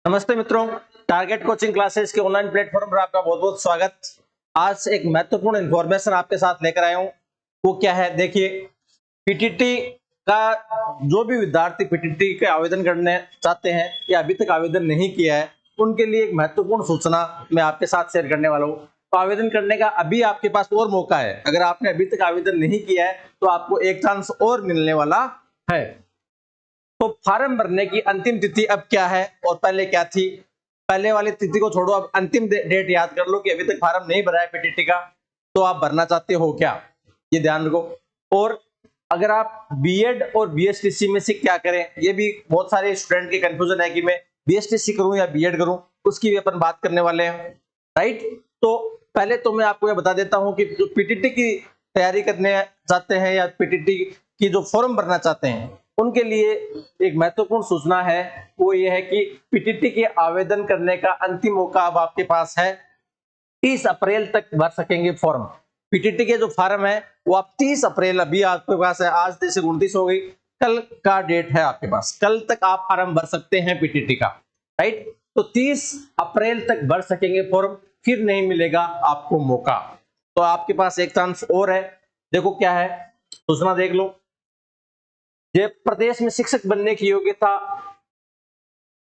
नमस्ते मित्रों, target coaching classes के ऑनलाइन प्लेटफॉर्म पर आपका बहुत बहुत स्वागत। आज एक महत्वपूर्ण इंफॉर्मेशन आपके साथ लेकर आया हूं। वो क्या है, देखिए, पीटीटी का जो भी विद्यार्थी पीटीटी के आवेदन करने चाहते हैं या अभी तक आवेदन नहीं किया है, उनके लिए एक महत्वपूर्ण सूचना मैं आपके साथ शेयर करने वाला हूँ। तो आवेदन करने का अभी आपके पास और मौका है। अगर आपने अभी तक आवेदन नहीं किया है तो आपको एक चांस और मिलने वाला है। तो फार्म भरने की अंतिम तिथि अब क्या है और पहले क्या थी? पहले वाली तिथि को छोड़ो, अब अंतिम डेट याद कर लो कि अभी तक फार्म नहीं भरा है पीटीटी का, तो आप भरना चाहते हो क्या, ये ध्यान रखो। और अगर आप बीएड और बीएसटीसी में से क्या करें, ये भी बहुत सारे स्टूडेंट की कंफ्यूजन है कि मैं बीएसटीसी करूं या बीएड करूं, उसकी भी अपन बात करने वाले हैं, राइट। तो पहले तो मैं आपको ये बता देता हूं कि जो पीटीटी की तैयारी करने चाहते हैं या पीटीटी की जो फॉर्म भरना चाहते हैं, उनके लिए एक महत्वपूर्ण सूचना है। वो ये है कि पीटीटी के आवेदन करने का अंतिम मौका अब आपके पास है। 30 अप्रैल तक भर सकेंगे फॉर्म। पीटीटी के जो फॉर्म है वो आप 30 अप्रैल अभी आपके पास है। आज से 29 हो गई, कल का डेट है आपके पास, कल तक आप फॉर्म भर सकते हैं पीटीटी का, राइट। तो 30 अप्रैल तक भर सकेंगे फॉर्म, फिर नहीं मिलेगा आपको मौका। तो आपके पास एक चांस और है। देखो क्या है, सूचना देख लो। ये प्रदेश में शिक्षक बनने की योग्यता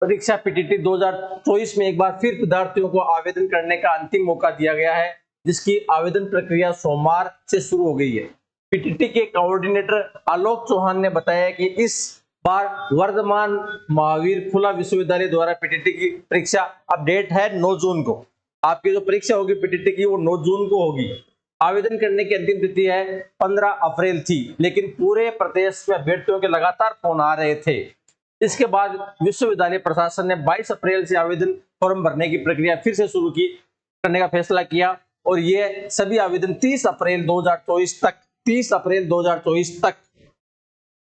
परीक्षा पीटीटी 2024 में एक बार फिर विद्यार्थियों को आवेदन करने का अंतिम मौका दिया गया है, जिसकी आवेदन प्रक्रिया सोमवार से शुरू हो गई है। पीटीटी के कोऑर्डिनेटर आलोक चौहान ने बताया कि इस बार वर्धमान महावीर खुला विश्वविद्यालय द्वारा पीटीटी की परीक्षा अपडेट है 9 जून को। आपकी जो परीक्षा होगी पीटीटी की वो 9 जून को होगी। आवेदन करने की अंतिम तिथि है 15 अप्रैल थी, लेकिन पूरे प्रदेश में अभ्यर्थियों के लगातार फोन आ रहे थे। इसके बाद विश्वविद्यालय प्रशासन ने 22 अप्रैल से आवेदन फॉर्म भरने की प्रक्रिया फिर से शुरू करने का फैसला किया, और ये सभी आवेदन 30 अप्रैल 2024 तक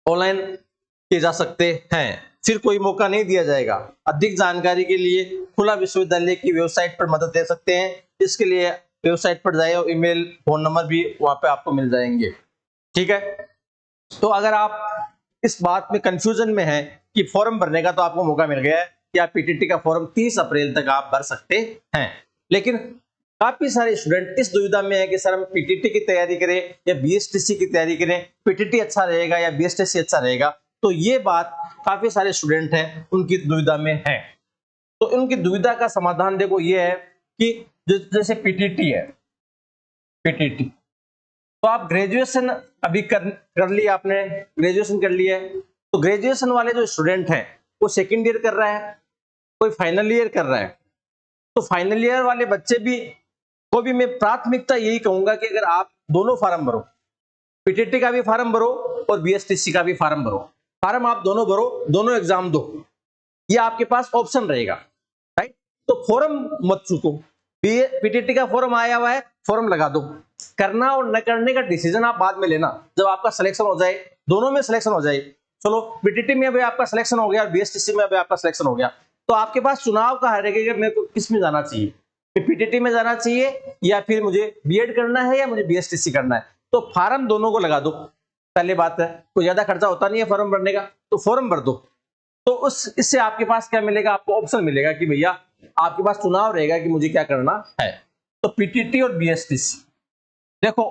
ऑनलाइन किए जा सकते हैं। फिर कोई मौका नहीं दिया जाएगा। अधिक जानकारी के लिए खुला विश्वविद्यालय की वेबसाइट पर मदद ले सकते हैं। इसके लिए वेबसाइट पर जाए और ईमेल फोन नंबर भी वहां पे आपको मिल जाएंगे, ठीक है। तो अगर आप इस बात में कंफ्यूजन में हैं कि फॉर्म भरने का, तो आपको मौका मिल गया है कि आप पीटीटी का फॉर्म 30 अप्रैल तक आप भर सकते हैं। लेकिन काफी सारे स्टूडेंट इस दुविधा में है कि सर हम पीटीटी की तैयारी करें या बीएसटीसी की तैयारी करें, पीटीटी अच्छा रहेगा या बीएसटीसी अच्छा रहेगा। तो ये बात काफी सारे स्टूडेंट हैं उनकी दुविधा में है। तो उनकी दुविधा का समाधान देखो ये है कि जैसे पीटीटी है, पीटीटी तो आप ग्रेजुएशन अभी कर लिया, आपने ग्रेजुएशन कर लिया है। तो ग्रेजुएशन वाले जो स्टूडेंट हैं वो सेकंड ईयर कर रहा है, कोई फाइनल ईयर कर रहा है। तो फाइनल ईयर वाले बच्चे भी को भी मैं प्राथमिकता यही कहूंगा कि अगर आप दोनों फार्म भरो, पीटीटी का भी फार्म भरो और बीएसटीसी का भी फार्म भरो, फार्म आप दोनों भरो, दोनों एग्जाम दो, ये आपके पास ऑप्शन रहेगा, राइट। तो फॉर्म मत चूको। पीटीटी का फॉर्म आया हुआ है, फॉर्म लगा दो। करना और न करने का डिसीजन आप बाद में लेना, जब आपका सिलेक्शन हो जाए, दोनों में सिलेक्शन हो जाए। चलो पीटीटी में भी आपका सिलेक्शन हो गया और बीएसटीसी में भी आपका सिलेक्शन हो गया, तो आपके पास चुनाव का है कि मेरे को किस में जाना चाहिए, पीटीटी में जाना चाहिए या फिर मुझे बीएड करना है या मुझे बीएसटीसी करना है। तो फार्म दोनों को लगा दो। पहले बात है, कोई ज्यादा खर्चा होता नहीं है फॉर्म भरने का, तो फॉर्म भर दो। तो उस इससे आपके पास क्या मिलेगा, आपको ऑप्शन मिलेगा कि भैया आपके पास चुनाव रहेगा कि मुझे क्या करना है। तो पीटीटी और बीएसटीसी देखो।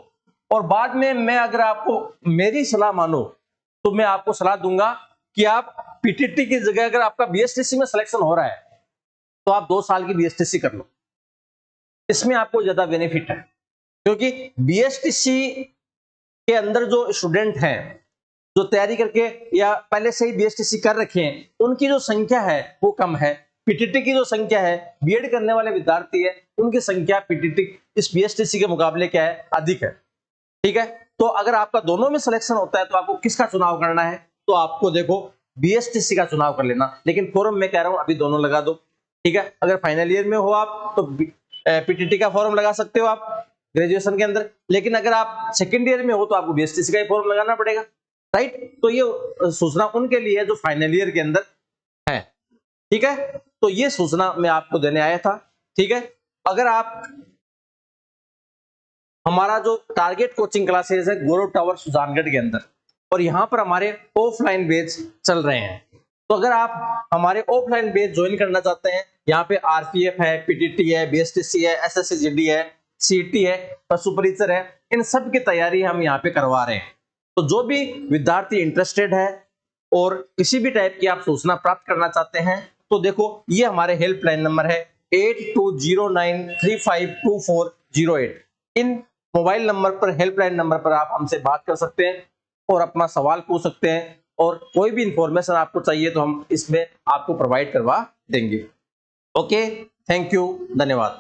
और बाद में मैं अगर आपको मेरी सलाह मानो तो मैं आपको सलाह दूंगा कि आप पीटीटी की जगह अगर आपका बीएसटीसी में सिलेक्शन हो रहा है तो आप 2 साल की बीएसटीसी कर लो। इसमें आपको ज्यादा बेनिफिट है, क्योंकि बीएसटीसी के अंदर जो स्टूडेंट हैं जो तैयारी करके या पहले से ही बीएसटीसी कर रखे हैं, उनकी जो संख्या है वो कम है। पीटीटी की जो संख्या है, बीएड करने वाले विद्यार्थी है, उनकी संख्या पीटीटी इस बीएसटीसी के मुकाबले क्या है, अधिक है, ठीक है। तो अगर आपका दोनों में सिलेक्शन होता है तो आपको किसका चुनाव करना है, तो आपको देखो बीएसटीसी का चुनाव कर लेना। लेकिन फॉर्म में कह रहा हूं अभी दोनों लगा दो, ठीक है। अगर फाइनल ईयर में हो आप तो पीटीटी का फॉर्म लगा सकते हो आप ग्रेजुएशन के अंदर, लेकिन अगर आप सेकेंड ईयर में हो तो आपको बीएसटीसी का ही फॉर्म लगाना पड़ेगा, राइट। तो ये सूचना उनके लिए है जो फाइनल ईयर के अंदर है, ठीक है। तो ये सूचना मैं आपको देने आया था, ठीक है। अगर आप हमारा जो टारगेट कोचिंग क्लासेस है गौरव टावर सुजानगढ़ के अंदर, और यहाँ पर हमारे ऑफलाइन बैच चल रहे हैं, तो अगर आप हमारे ऑफलाइन बैच ज्वाइन करना चाहते हैं, यहाँ पे आरपीएफ है, पीटीटी है, बीएसटीसी है, एसएससी है, सीटी है, पशु परिचर है, इन सब की तैयारी हम यहाँ पे करवा रहे हैं। तो जो भी विद्यार्थी इंटरेस्टेड है और किसी भी टाइप की आप सूचना प्राप्त करना चाहते हैं, तो देखो ये हमारे हेल्पलाइन नंबर है 8209352408। इन मोबाइल नंबर पर, हेल्पलाइन नंबर पर आप हमसे बात कर सकते हैं और अपना सवाल पूछ सकते हैं, और कोई भी इंफॉर्मेशन आपको चाहिए तो हम इसमें आपको प्रोवाइड करवा देंगे। ओके, थैंक यू, धन्यवाद।